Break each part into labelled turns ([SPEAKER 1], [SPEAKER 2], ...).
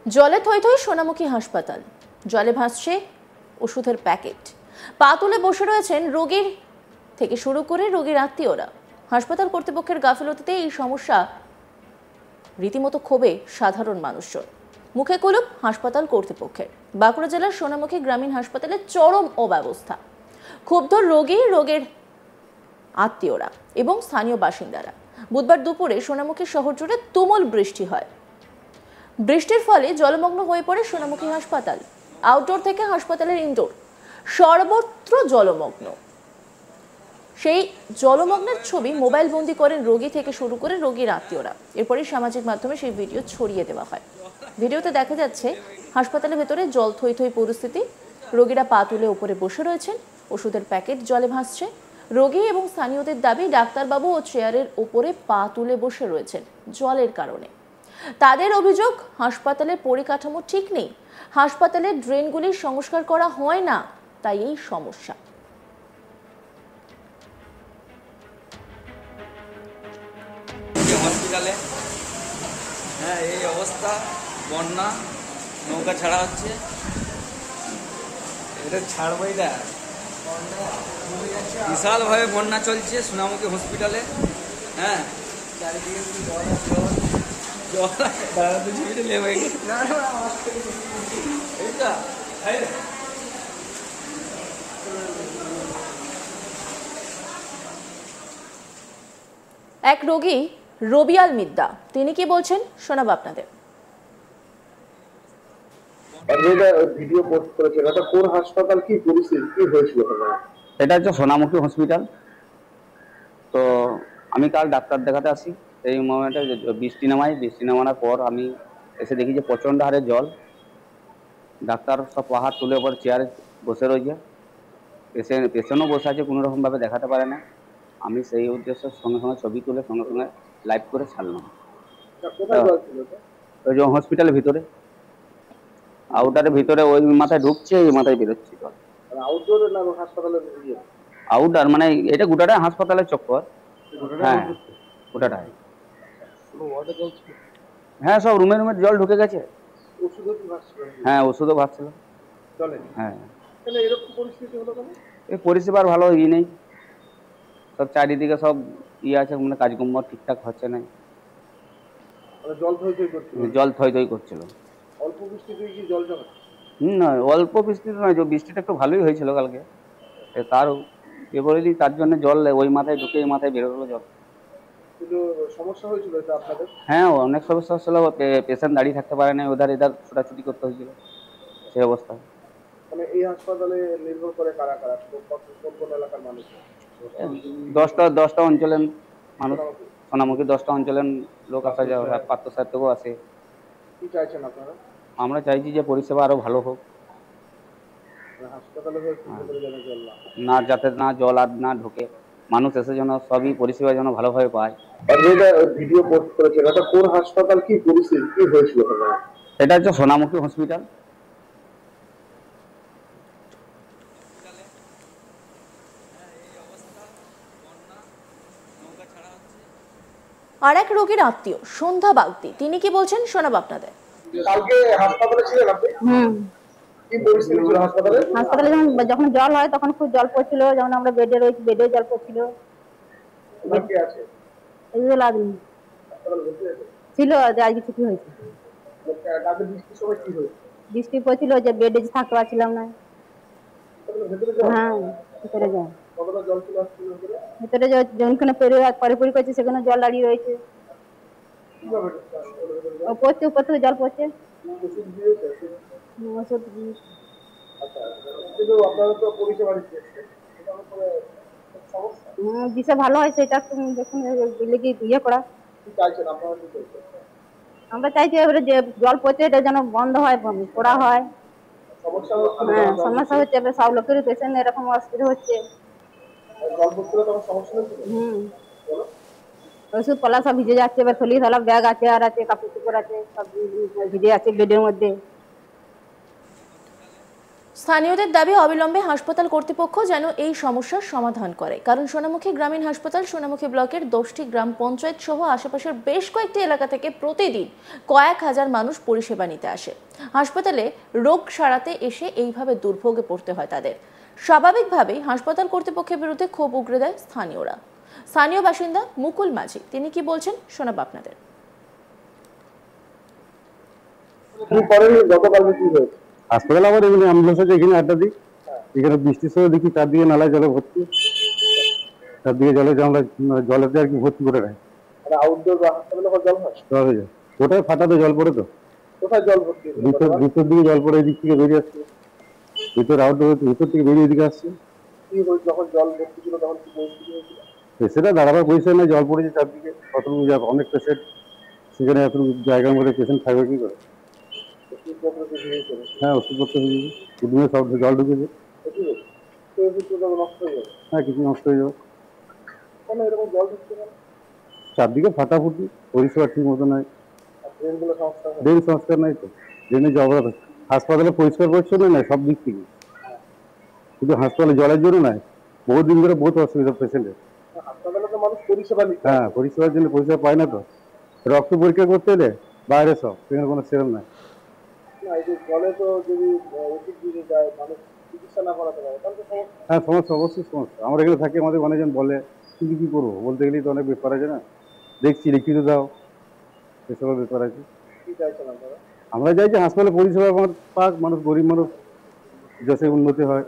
[SPEAKER 1] জলে থই থই সোনামুখী হাসপাতাল, জলে ভাসছে ওষুধের প্যাকেট। পা তুলে বসে রয়েছেন রোগীর থেকে শুরু করে রোগীর আত্মীয়রা। হাসপাতাল কর্তৃপক্ষের গাফিলতিতে এই সমস্যা রীতিমতো ক্ষোভে সাধারণ মানুষজন। মুখে কুলুপ হাসপাতাল কর্তৃপক্ষের। বাঁকুড়া জেলার সোনামুখী গ্রামীণ হাসপাতালে চরম অব্যবস্থা। ক্ষুব্ধ রোগী, রোগীর আত্মীয়রা এবং স্থানীয় বাসিন্দারা। বুধবার দুপুরে সোনামুখী শহর জুড়ে তুমুল বৃষ্টি হয়। বৃষ্টির ফলে জলমগ্ন হয়ে পড়ে সোনামুখী হাসপাতাল। আউটডোর থেকে হাসপাতালের ইনডোর সর্বত্র জলমগ্ন। সেই জলমগ্নের ছবি মোবাইল বন্দি করেন রোগী থেকে শুরু করে রোগীর আত্মীয়রা। এরপরই সামাজিক মাধ্যমে সেই ভিডিও ছড়িয়ে দেওয়া হয়। ভিডিওতে দেখা যাচ্ছে হাসপাতালের ভেতরে জল থই থই পরিস্থিতি। রোগীরা পা তুলে উপরে বসে রয়েছেন, ওষুধের প্যাকেট জলে ভাসছে। রোগী এবং স্থানীয়দের দাবি, ডাক্তারবাবু ও চেয়ারের ওপরে পা তুলে বসে রয়েছেন জলের কারণে। তাদের অভিযোগ, হাসপাতালের পরিকাঠামো ঠিক নেই, হাসপাতালের ড্রেনগুলির সংস্কার করা হয় না, তাই এই সমস্যা।
[SPEAKER 2] হসপিটালে হ্যাঁ এই অবস্থা, বন্যা, নৌকা ছাড়া হচ্ছে, এটা ছাড়বই না। বিশালভাবে বন্যা চলছে সোনামুখী হসপিটালে। হ্যাঁ চারিদিকে
[SPEAKER 1] এক রোগী রবিয়াল মিদ্দা, তিনি কি বলছেন শোনাবো আপনাদের।
[SPEAKER 3] ভিডিও পোস্ট করেছেন, এটা কোন হাসপাতাল, কি পরিস্থিতি, কি হয়েছিল?
[SPEAKER 4] এটা হচ্ছে সোনামুখী হসপিটাল। তো আমি কাল ডাক্তার দেখাতে আসি, সেই মোমেন্টে বৃষ্টি নামানোর পর আমি এসে দেখি যে প্রচণ্ড হারে জল। ডাক্তার সব পাহাড় তুলে ওপর চেয়ারে বসে রয়েছে, পেশেন্টও বসে আছে, কোনো রকমভাবে দেখাতে পারে না। আমি সেই উদ্দেশ্যে সঙ্গে সঙ্গে ছবি তুলে সঙ্গে সঙ্গে লাইভ করে ছাড়লাম। ওই যে হসপিটালের ভিতরে, আউটারের ভিতরে, ওই মাথায় ঢুকছে, এই মাথায় বেরোচ্ছে জল। আউটার মানে এটা গোটাটাই হাসপাতালের চক্কর। হ্যাঁ গোটাটাই। হ্যাঁ সব রুমে রুমে জল ঢুকে গেছে। হ্যাঁ ওষুধও ভাসছিল। হ্যাঁ এই পরিষেবার ভালো নেই, সব চারিদিকে সব আছে, মানে কাজকর্ম ঠিকঠাক হচ্ছে না। জল থই থই করছিল।
[SPEAKER 3] অল্প বৃষ্টিতে কি জল জমে?
[SPEAKER 4] না অল্প বৃষ্টিতে নয়, বৃষ্টিটা একটু ভালোই হয়েছিল কালকে, তার এবারে তার জন্য জল ওই মাথায় ঢুকে এই মাথায় বেরোলো জল।
[SPEAKER 3] সমস্যা হয়েছিল এটা আপনাদের?
[SPEAKER 4] হ্যাঁ অনেক সমস্যা হচ্ছিল, পেশেন্ট দাঁড়িয়ে থাকতে পারে না, ওধার এধার ছোটাছুটি করতে হয়েছিল সেই অবস্থা।
[SPEAKER 3] মানে এই হাসপাতালে নির্ভর করে কারা কারা, কোন এলাকার মানুষ?
[SPEAKER 4] 10টা অঞ্চলের মানুষ, সোনামুখী 10টা অঞ্চলের লোক আসা যাওয়া, পার্থসাহেব থেকেও আসে।
[SPEAKER 3] কি চাইছেন আপনারা?
[SPEAKER 4] আমরা চাইছি যে পরিষেবা আরো ভালো হোক,
[SPEAKER 3] হাসপাতালে
[SPEAKER 4] না যাতে না জল আর না ঢোকে, মানুষ এসে যেন সবই পরিষেবা যেন ভালোভাবে পায়।
[SPEAKER 3] ভিডিও পোস্ট করেছেন, এটা কোন হাসপাতাল, কি পরিস্থিতি, কি হয়েছিল?
[SPEAKER 4] এটা হচ্ছে সোনামুখী হসপিটাল।
[SPEAKER 1] আর এক রোগীর আত্মীয় সন্ধ্যা বাগদি, তিনি কি বলছেন শোনাবো আপনাদের।
[SPEAKER 3] কালকে হাসপাতালে ছিলেন আপনি? কি পরিস্থিতি ছিল হাসপাতালে?
[SPEAKER 5] হাসপাতালে যখন জল হয় তখন খুব জল পড়ছিল, যখন আমরা বেডে রয়েছি বেডে জল পড়ছিল।
[SPEAKER 3] কি আছে?
[SPEAKER 5] এইগুলো আদমি ছিল যে আজকে ছুটি হয়েছে।
[SPEAKER 3] কালকে বৃষ্টির সময় কি হয়েছে?
[SPEAKER 5] বৃষ্টি পড়ছিল যে বেডে থাকতে পারছিলাম না। হ্যাঁ ভিতরে যাও,
[SPEAKER 3] কতটা জল ছিল
[SPEAKER 5] ভিতরে যেখানে পরিপরি করছে সেখানে জল দাঁড়িয়ে রয়েছে। পড়ছে উপর থেকে জল পড়ছে। ওষুধ দিশা ভালো হয় সেটা দেখুন ইয়ে করা। আমরা চাইছি এবারে যে জল পড়ছে এটা যেন বন্ধ হয়, পড়া হয়। হ্যাঁ সমস্যা হচ্ছে, এবার সব লোকেরই পেশেন্ট এরকম অসুবিধা হচ্ছে। ওষুধ পালা সব ভিজে যাচ্ছে, এবার থলি থালা ব্যাগ আছে আর আছে, কাপড় চোপড় আছে, সব ভিজে আছে বেডের মধ্যে।
[SPEAKER 1] স্থানীয়দের দাবি অবিলম্বে হাসপাতাল কর্তৃপক্ষ যেন এই সমস্যার সমাধান করে, কারণ সোনামুখী গ্রামীণ হাসপাতাল সোনামুখী ব্লকের 10টি গ্রাম পঞ্চায়েত সহ আশেপাশের বেশ কয়েকটি এলাকা থেকে প্রতিদিন কয়েক হাজার মানুষ পরিষেবা নিতে আসে। হাসপাতালে রোগ সারাতে এসে এইভাবে দুর্ভোগে পড়তে হয় তাদের। স্বাভাবিকভাবেই হাসপাতাল কর্তৃপক্ষের বিরুদ্ধে ক্ষোভ উগরে দেয় স্থানীয়রা। স্থানীয় বাসিন্দা মুকুল মাঝি তিনি কি বলছেন শোনাব আপনাদের।
[SPEAKER 3] কি করেন গতকালকে কি হয়েছে?
[SPEAKER 6] হাসপাতাল আবার এখানে অ্যাম্বুলেন্স আছে, এখানে আড্ডা দিই। এখানে বৃষ্টির সময় দেখি চারদিকে নালায় জলে ভর্তি, চারদিকে জলে জলেতে আর কি ভর্তি করে রাখে।
[SPEAKER 3] মানে আউটডোর বা হাসপাতালে জল হয়?
[SPEAKER 6] জল হয়ে যায়, ওটাই ফাটাতে জল পড়ে তো,
[SPEAKER 3] কোথায় জল ভর্তি?
[SPEAKER 6] ভিতর দিকে জল পড়ে, এদিক থেকে বেরিয়ে আসছে, ভিতর আউটডোর ভিতর থেকে বেরিয়ে এদিকে আসছে।
[SPEAKER 3] কি হয়েছে যখন জল ভর্তি ছিল তখন কি পরিস্থিতি হয়েছিল?
[SPEAKER 6] পেশেন্টরা দাঁড়াবার পয়সা নেই, জল পড়েছে চারদিকে, কতটুকু অনেক পেশেন্ট, সেখানে এতটুকু জায়গার মধ্যে পেশেন্ট থাকবে কি করে?
[SPEAKER 3] ওষুধপত্র কিছু হয়েছিল?
[SPEAKER 6] হ্যাঁ, ওষুধপত্র দিয়েছে, প্রথমে সব জল ঢুকেছে।
[SPEAKER 3] ওষুধপত্র নষ্ট হয়ে যাবে?
[SPEAKER 6] হ্যাঁ, কিছু নষ্ট হয়ে যাবে।
[SPEAKER 3] কেন এরকম জল ঢুকছে কেন?
[SPEAKER 6] চারদিকে ফাটাফুটি, পরিষেবা ঠিক মতো নাই,
[SPEAKER 3] আর ড্রেনগুলো সংস্কার হয়?
[SPEAKER 6] ড্রেন সংস্কার নাই তো, ড্রেনে জবর। হাসপাতালে পরিষ্কার পরিচ্ছন্ন নাই সব দিক থেকে, শুধু হাসপাতালে জলের জন্য নাই, বহু দিন ধরে বহুত অসুবিধা পেশেন্টের।
[SPEAKER 3] হাসপাতালে তো মানুষ পরিষেবা নিচ্ছে।
[SPEAKER 6] হ্যাঁ, পরিষেবার জন্য পরিষেবা পায় না তো, রক্ত পরীক্ষা করতে এলে বাইরে সব, সেখানে কোনো সেরম নাই।
[SPEAKER 3] না, এই যে জলে তো যদি ওষুধ দিয়ে যায়, মানুষ চিকিৎসা না করাতে পারে তাহলে তো সমস্যা।
[SPEAKER 6] হ্যাঁ, সমস্যা, অবশ্যই সমস্যা। আমরা এখানে থাকি, আমাদের অনেকজন বলে কিন্তু কি করবো, বলতে গেলেই তো অনেক ব্যাপার আছে না, দেখছি লিখিত দাও, এসবের ব্যাপার আছে।
[SPEAKER 3] কি চাইছেন আপনারা?
[SPEAKER 6] আমরা চাই যে হাসপাতালে পরিষেবা আমার পাক, মানুষ গরিব মানুষ দেশে উন্নতি হয়।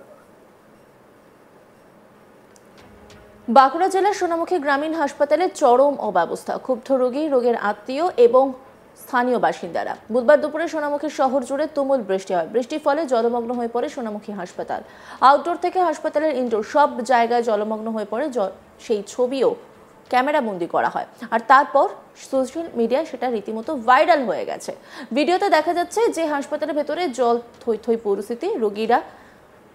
[SPEAKER 1] বাঁকুড়া জেলার সোনামুখী গ্রামীণ হাসপাতালে চরম অব্যবস্থা, ক্ষুব্ধ রোগী, রোগীর আত্মীয় এবং স্থানীয় বাসিন্দারা। বুধবার দুপুরে সোনামুখী শহর জুড়ে তুমুল বৃষ্টি হয়। বৃষ্টির ফলে জলমগ্ন হয়ে পড়ে সোনামুখী হাসপাতাল। আউটডোর থেকে হাসপাতালের ইনডোর সব জায়গায় জলমগ্ন হয়ে পড়ে, সেই ছবিও ক্যামেরা বন্দি করা হয়, আর তারপর সোশ্যাল মিডিয়ায় সেটা রীতিমতো ভাইরাল হয়ে গেছে। ভিডিওতে দেখা যাচ্ছে যে হাসপাতালের ভেতরে জল থই থই পরিস্থিতি, রোগীরা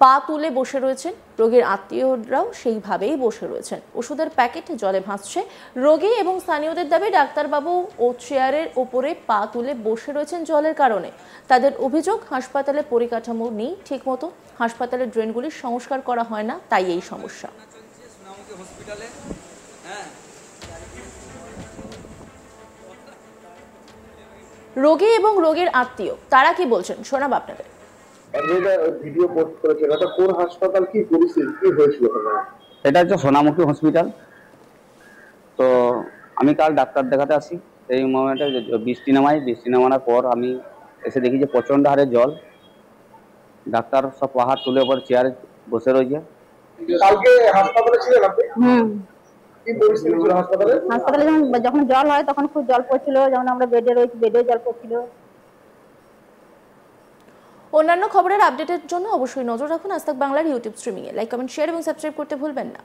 [SPEAKER 1] পা তুলে বসে রয়েছেন, রোগীর আত্মীয়রাও সেইভাবেই বসে রয়েছেন। ওষুধের প্যাকেট জলে ভাসছে। রোগী এবং স্থানীয়দের দাবি ডাক্তারবাবু ও চেয়ারের ওপরে পা তুলে বসে রয়েছেন জলের কারণে। তাদের অভিযোগ হাসপাতালে পরিকাঠামো নেই ঠিকমতো, হাসপাতালের ড্রেনগুলি সংস্কার করা হয় না, তাই এই সমস্যা।
[SPEAKER 2] চলছে সোনামুখী হসপিটালে। হ্যাঁ,
[SPEAKER 1] রোগী এবং রোগীর আত্মীয় তারা কি বলছেন শোনাব আপনাদের।
[SPEAKER 3] যেটা ভিডিও পোস্ট করেছেন এটা কোন হাসপাতাল, কি পরিস্থিতি, কি হয়েছিল ওখানে?
[SPEAKER 4] এটা হচ্ছে সোনামুখী হসপিটাল। তো আমি কাল ডাক্তার দেখাতে আসি, সেই মোমেন্টে বৃষ্টি নামানোর পর আমি এসে দেখি যে প্রচণ্ড হারে জল, ডাক্তার সব পাহাড় তুলে ওপর চেয়ারে বসে রয়েছে।
[SPEAKER 3] কালকে হাসপাতালে ছিলেন আপনি? কি পরিস্থিতি ছিল হাসপাতালে?
[SPEAKER 5] হাসপাতালে যখন জল হয় তখন খুব জল পড়ছিল, যখন আমরা বেডে রয়েছি বেডেও জল পড়ছিল।
[SPEAKER 1] অন্যান্য খবরের আপডেটের জন্য অবশ্যই নজর রাখুন আজ তাক বাংলার ইউটিউব স্ট্রিমিংয়ে। লাইক, কমেন্ট, শেয়ার এবং সাবস্ক্রাইব করতে ভুলবেন না।